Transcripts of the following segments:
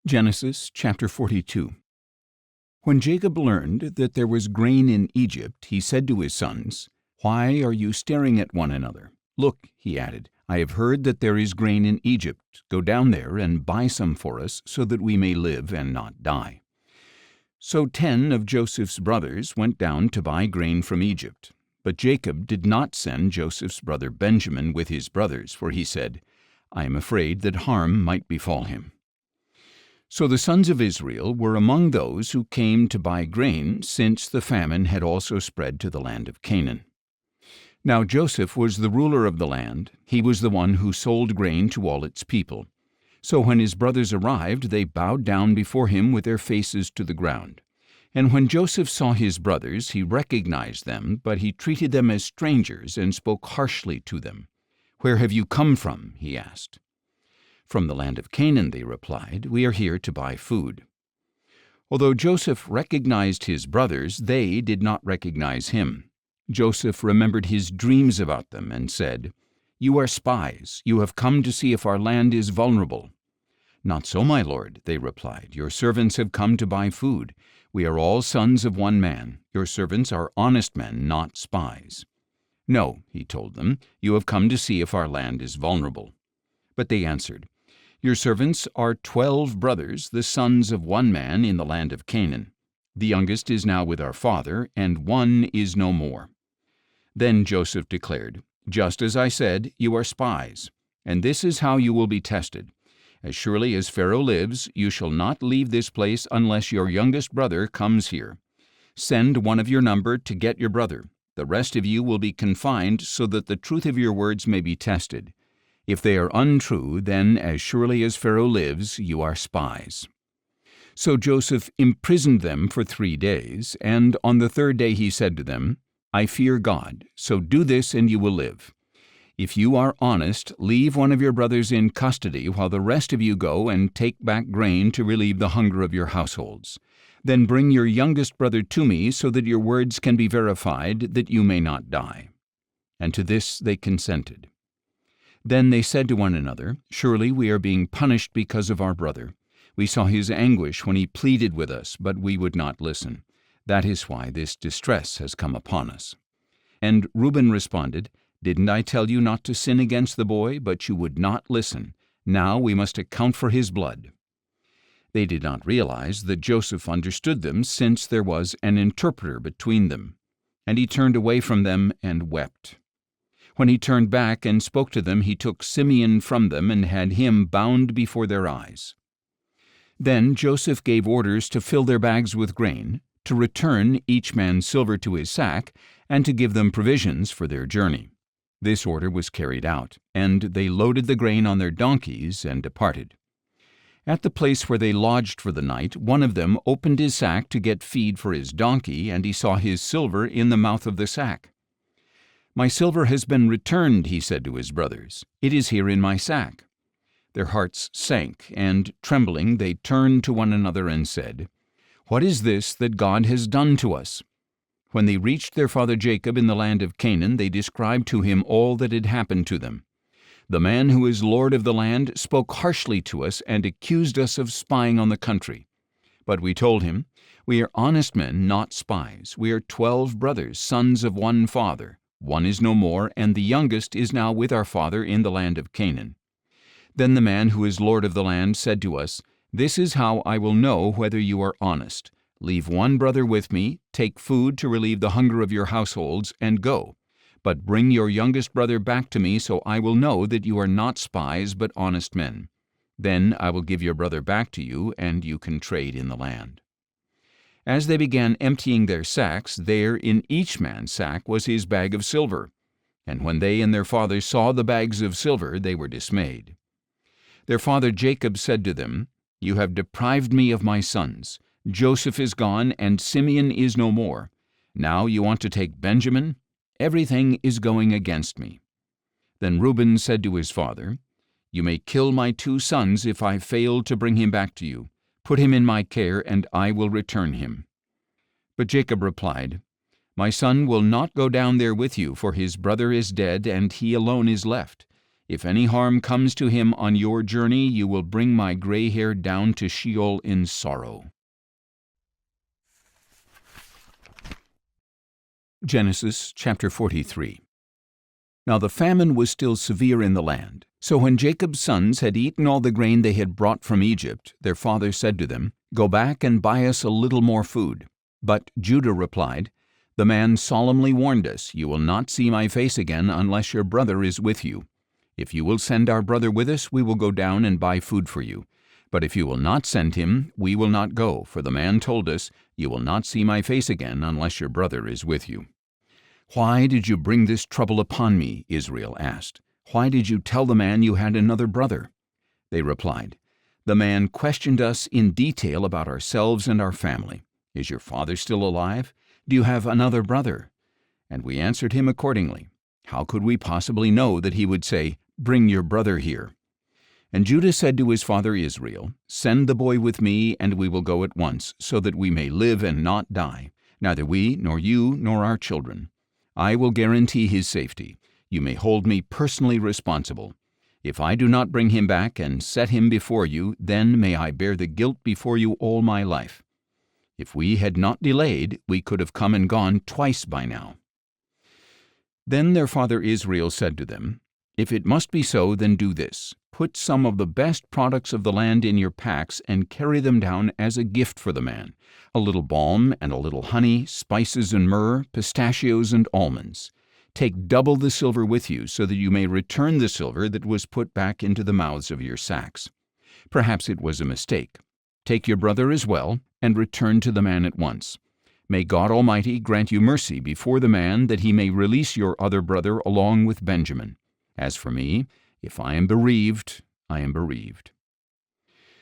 Genesis chapter 42. When Jacob learned that there was grain in Egypt, he said to his sons, "Why are you staring at one another? Look," he added, "I have heard that there is grain in Egypt. Go down there and buy some for us, so that we may live and not die." So 10 of Joseph's brothers went down to buy grain from Egypt. But Jacob did not send Joseph's brother Benjamin with his brothers, for he said, "I am afraid that harm might befall him." So the sons of Israel were among those who came to buy grain, since the famine had also spread to the land of Canaan. Now Joseph was the ruler of the land. He was the one who sold grain to all its people. So when his brothers arrived, they bowed down before him with their faces to the ground. And when Joseph saw his brothers, he recognized them, but he treated them as strangers and spoke harshly to them. "Where have you come from?" he asked. "From the land of Canaan," they replied. "We are here to buy food." Although Joseph recognized his brothers, they did not recognize him. Joseph remembered his dreams about them and said, "You are spies. You have come to see if our land is vulnerable." "Not so, my lord," they replied. "Your servants have come to buy food. We are all sons of one man. Your servants are honest men, not spies." "No," he told them, "you have come to see if our land is vulnerable." But they answered, "Your servants are 12 brothers, the sons of one man in the land of Canaan. The youngest is now with our father, and one is no more." Then Joseph declared, "Just as I said, you are spies, and this is how you will be tested. As surely as Pharaoh lives, you shall not leave this place unless your youngest brother comes here. Send one of your number to get your brother. The rest of you will be confined so that the truth of your words may be tested. If they are untrue, then as surely as Pharaoh lives, you are spies." So Joseph imprisoned them for 3 days, and on the 3rd day he said to them, "I fear God, so do this and you will live. If you are honest, leave one of your brothers in custody while the rest of you go and take back grain to relieve the hunger of your households. Then bring your youngest brother to me so that your words can be verified, that you may not die." And to this they consented. Then they said to one another, "Surely we are being punished because of our brother. We saw his anguish when he pleaded with us, but we would not listen. That is why this distress has come upon us." And Reuben responded, "Didn't I tell you not to sin against the boy? But you would not listen. Now we must account for his blood." They did not realize that Joseph understood them, since there was an interpreter between them. And he turned away from them and wept. When he turned back and spoke to them, he took Simeon from them and had him bound before their eyes. Then Joseph gave orders to fill their bags with grain, to return each man silver to his sack, and to give them provisions for their journey. This order was carried out, and they loaded the grain on their donkeys and departed. At the place where they lodged for the night, one of them opened his sack to get feed for his donkey, and he saw his silver in the mouth of the sack. "My silver has been returned," he said to his brothers. "It is here in my sack." Their hearts sank, and trembling they turned to one another and said, "What is this that God has done to us?" When they reached their father Jacob in the land of Canaan, they described to him all that had happened to them. "The man who is lord of the land spoke harshly to us and accused us of spying on the country. But we told him, 'We are honest men, not spies. We are 12 brothers, sons of one father. One is no more, and the youngest is now with our father in the land of Canaan.' Then the man who is lord of the land said to us, 'This is how I will know whether you are honest. Leave one brother with me, take food to relieve the hunger of your households, and go. But bring your youngest brother back to me, so I will know that you are not spies, but honest men. Then I will give your brother back to you, and you can trade in the land.' As they began emptying their sacks, there in each man's sack was his bag of silver. And when they and their father saw the bags of silver, they were dismayed. Their father Jacob said to them, 'You have deprived me of my sons. Joseph is gone, and Simeon is no more. Now you want to take Benjamin? Everything is going against me.' Then Reuben said to his father, 'You may kill my 2 sons if I fail to bring him back to you. Put him in my care, and I will return him.' But Jacob replied, 'My son will not go down there with you, for his brother is dead, and he alone is left. If any harm comes to him on your journey, you will bring my gray hair down to Sheol in sorrow. Genesis chapter 43. Now the famine was still severe in the land. So when Jacob's sons had eaten all the grain they had brought from Egypt, their father said to them, "Go back and buy us a little more food." But Judah replied, "The man solemnly warned us, 'You will not see my face again unless your brother is with you. If you will send our brother with us, we will go down and buy food for you. But if you will not send him, we will not go, for the man told us, "You will not see my face again unless your brother is with you."' "Why did you bring this trouble upon me?" Israel asked. "Why did you tell the man you had another brother?" They replied, "The man questioned us in detail about ourselves and our family. 'Is your father still alive? Do you have another brother?' And we answered him accordingly. How could we possibly know that he would say, 'Bring your brother here'?" And Judah said to his father Israel, "Send the boy with me, and we will go at once, so that we may live and not die, neither we, nor you, nor our children. I will guarantee his safety. You may hold me personally responsible. If I do not bring him back and set him before you, then may I bear the guilt before you all my life. If we had not delayed, we could have come and gone twice by now." Then their father Israel said to them, "If it must be so, then do this. Put some of the best products of the land in your packs and carry them down as a gift for the man, a little balm and a little honey, spices and myrrh, pistachios and almonds. Take double the silver with you, so that you may return the silver that was put back into the mouths of your sacks. Perhaps it was a mistake. Take your brother as well, and return to the man at once. May God Almighty grant you mercy before the man, that he may release your other brother along with Benjamin. As for me, if I am bereaved, I am bereaved."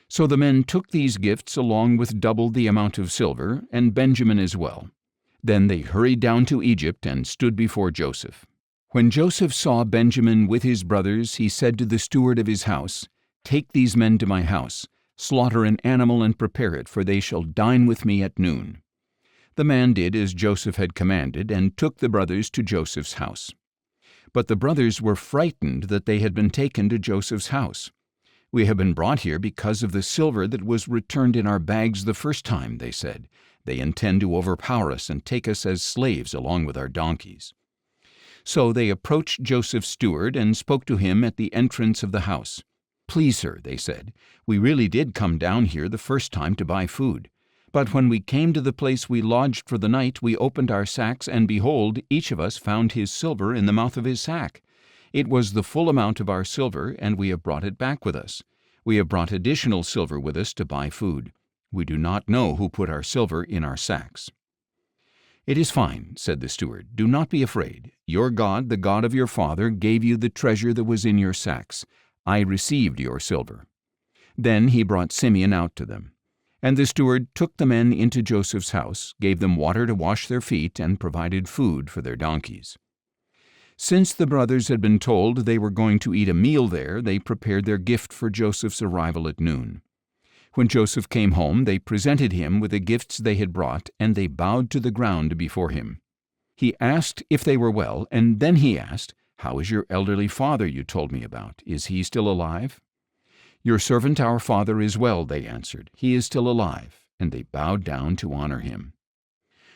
So the men took these gifts along with double the amount of silver, and Benjamin as well. Then they hurried down to Egypt and stood before Joseph. When Joseph saw Benjamin with his brothers, he said to the steward of his house, "Take these men to my house, slaughter an animal and prepare it, for they shall dine with me at noon." The man did as Joseph had commanded, and took the brothers to Joseph's house. But the brothers were frightened that they had been taken to Joseph's house. "We have been brought here because of the silver that was returned in our bags the first time," they said. "They intend to overpower us and take us as slaves along with our donkeys." So they approached Joseph's steward and spoke to him at the entrance of the house. "Please, sir," they said, "we really did come down here the first time to buy food. But when we came to the place we lodged for the night, we opened our sacks, and behold, each of us found his silver in the mouth of his sack. It was the full amount of our silver, and we have brought it back with us. We have brought additional silver with us to buy food. We do not know who put our silver in our sacks." "It is fine," said the steward. "Do not be afraid. Your God, the God of your father, gave you the treasure that was in your sacks. I received your silver." Then he brought Simeon out to them. And the steward took the men into Joseph's house, gave them water to wash their feet, and provided food for their donkeys. Since the brothers had been told they were going to eat a meal there, they prepared their gift for Joseph's arrival at noon. When Joseph came home, they presented him with the gifts they had brought, and they bowed to the ground before him. He asked if they were well, and then he asked, "How is your elderly father you told me about? Is he still alive?" "Your servant our father is well," they answered. "He is still alive," and they bowed down to honor him.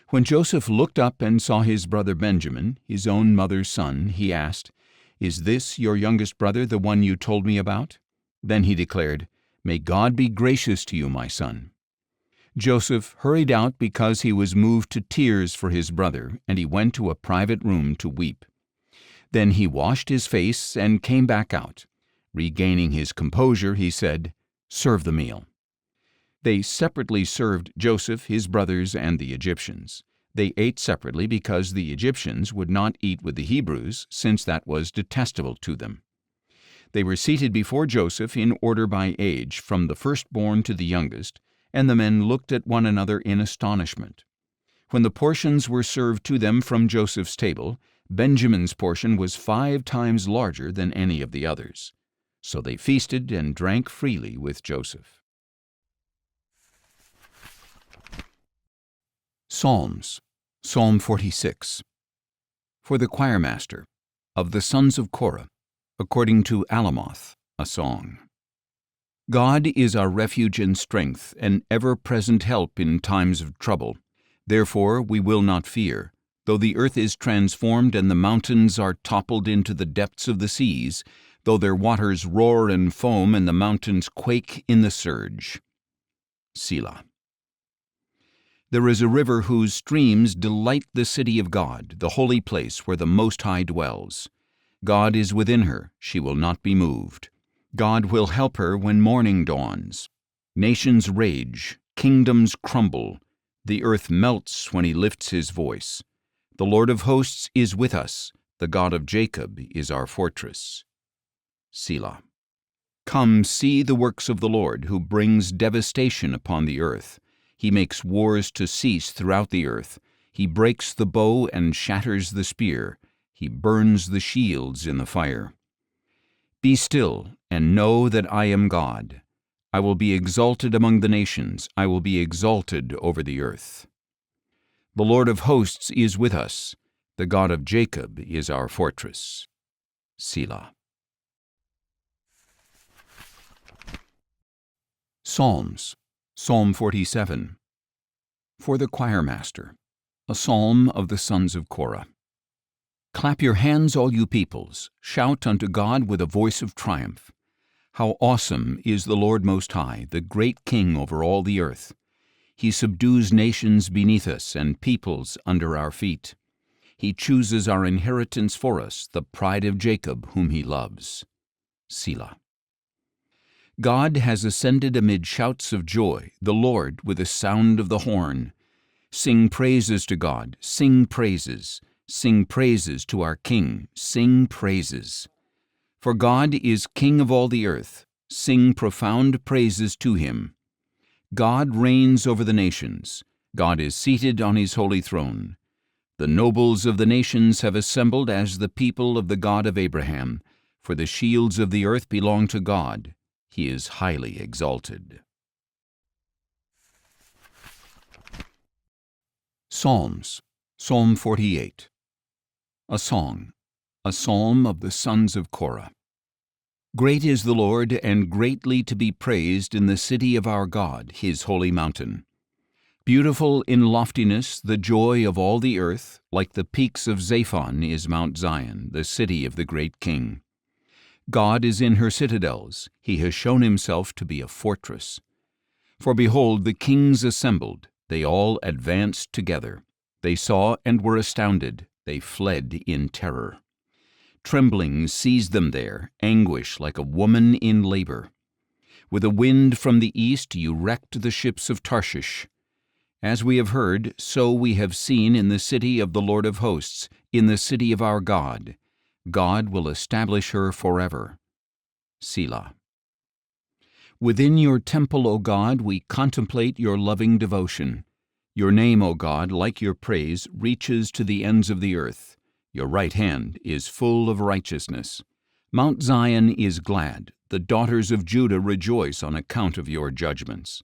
When Joseph looked up and saw his brother Benjamin, his own mother's son, he asked, "Is this your youngest brother, the one you told me about?" Then he declared, "May God be gracious to you, my son." Joseph hurried out because he was moved to tears for his brother, and he went to a private room to weep. Then he washed his face and came back out. Regaining his composure, he said, "Serve the meal." They separately served Joseph, his brothers, and the Egyptians. They ate separately because the Egyptians would not eat with the Hebrews, since that was detestable to them. They were seated before Joseph in order by age, from the firstborn to the youngest, and the men looked at one another in astonishment. When the portions were served to them from Joseph's table, Benjamin's portion was 5 times larger than any of the others. So they feasted and drank freely with Joseph. Psalms. Psalm 46. For the choirmaster, of the sons of Korah. according to Alamoth, a song. God is our refuge and strength, an ever-present help in times of trouble. Therefore we will not fear, though the earth is transformed and the mountains are toppled into the depths of the seas, though their waters roar and foam and the mountains quake in the surge. Selah. There is a river whose streams delight the city of God, the holy place where the Most High dwells. God is within her, she will not be moved. God will help her when morning dawns. Nations rage, kingdoms crumble, the earth melts when he lifts his voice. The Lord of hosts is with us, the God of Jacob is our fortress. Selah. Come, see the works of the Lord, who brings devastation upon the earth. He makes wars to cease throughout the earth. He breaks the bow and shatters the spear. He burns the shields in the fire. Be still, and know that I am God. I will be exalted among the nations. I will be exalted over the earth. The Lord of hosts is with us. The God of Jacob is our fortress. Selah. Psalms. Psalm 47. For the choirmaster, a psalm of the sons of Korah. Clap your hands, all you peoples. Shout unto God with a voice of triumph. How awesome is the Lord Most High, the great King over all the earth. He subdues nations beneath us and peoples under our feet. He chooses our inheritance for us, the pride of Jacob, whom he loves. Selah. God has ascended amid shouts of joy, the Lord with a sound of the horn. Sing praises to God, sing praises. Sing praises to our King, sing praises. For God is King of all the earth. Sing profound praises to him. God reigns over the nations. God is seated on his holy throne. The nobles of the nations have assembled as the people of the God of Abraham, for the shields of the earth belong to God. He is highly exalted. Psalms. Psalm 48. A song, a psalm of the sons of Korah. Great is the Lord, and greatly to be praised in the city of our God, his holy mountain. Beautiful in loftiness, the joy of all the earth, like the peaks of Zaphon is Mount Zion, the city of the great King. God is in her citadels, he has shown himself to be a fortress. For behold, the kings assembled, they all advanced together. They saw and were astounded, they fled in terror. Trembling seized them there, anguish like a woman in labor. With a wind from the east you wrecked the ships of Tarshish. As we have heard, so we have seen in the city of the Lord of hosts, in the city of our God. God will establish her forever. Selah. Within your temple, O God, we contemplate your loving devotion. Your name, O God, like your praise, reaches to the ends of the earth. Your right hand is full of righteousness. Mount Zion is glad. The daughters of Judah rejoice on account of your judgments.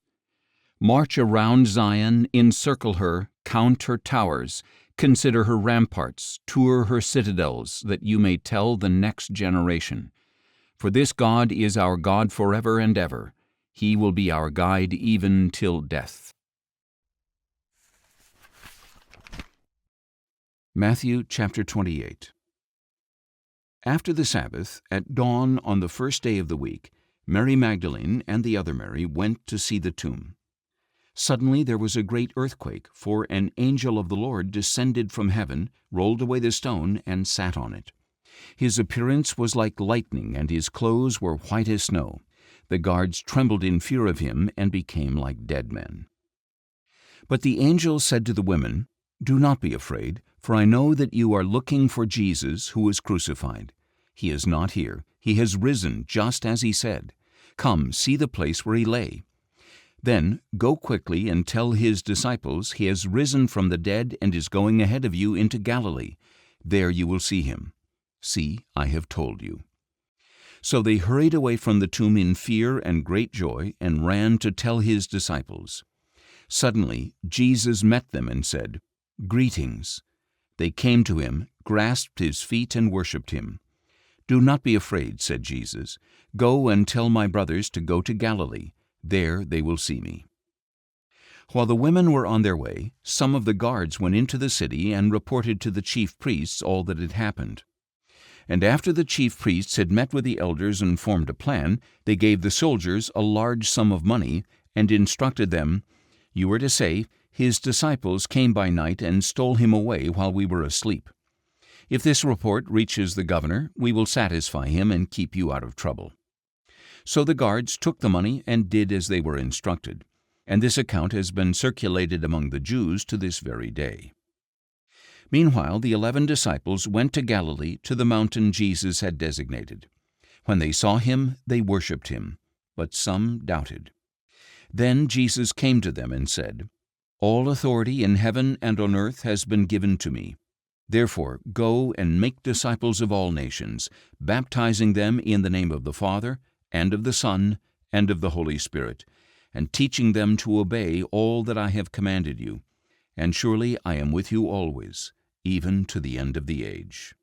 March around Zion, encircle her, count her towers, consider her ramparts, tour her citadels, that you may tell the next generation. For this God is our God forever and ever. He will be our guide even till death. Matthew chapter 28. After the Sabbath, at dawn on the first day of the week, Mary Magdalene and the other Mary went to see the tomb. Suddenly there was a great earthquake, for an angel of the Lord descended from heaven, rolled away the stone, and sat on it. His appearance was like lightning, and his clothes were white as snow. The guards trembled in fear of him and became like dead men. But the angel said to the women, "Do not be afraid, for I know that you are looking for Jesus who was crucified. He is not here. He has risen, just as he said. Come, see the place where he lay. Then go quickly and tell his disciples he has risen from the dead and is going ahead of you into Galilee. There you will see him. See, I have told you." So they hurried away from the tomb in fear and great joy and ran to tell his disciples. Suddenly Jesus met them and said, "Greetings." They came to him, grasped his feet, and worshipped him. "Do not be afraid," said Jesus. "Go and tell my brothers to go to Galilee. There they will see me." While the women were on their way, some of the guards went into the city and reported to the chief priests all that had happened. And after the chief priests had met with the elders and formed a plan, they gave the soldiers a large sum of money and instructed them, "You are to say, 'His disciples came by night and stole him away while we were asleep.' If this report reaches the governor, we will satisfy him and keep you out of trouble." So the guards took the money and did as they were instructed, and this account has been circulated among the Jews to this very day. Meanwhile, the 11 disciples went to Galilee to the mountain Jesus had designated. When they saw him, they worshipped him, but some doubted. Then Jesus came to them and said, "All authority in heaven and on earth has been given to me. Therefore, go and make disciples of all nations, baptizing them in the name of the Father, and of the Son, and of the Holy Spirit, and teaching them to obey all that I have commanded you. And surely I am with you always, even to the end of the age."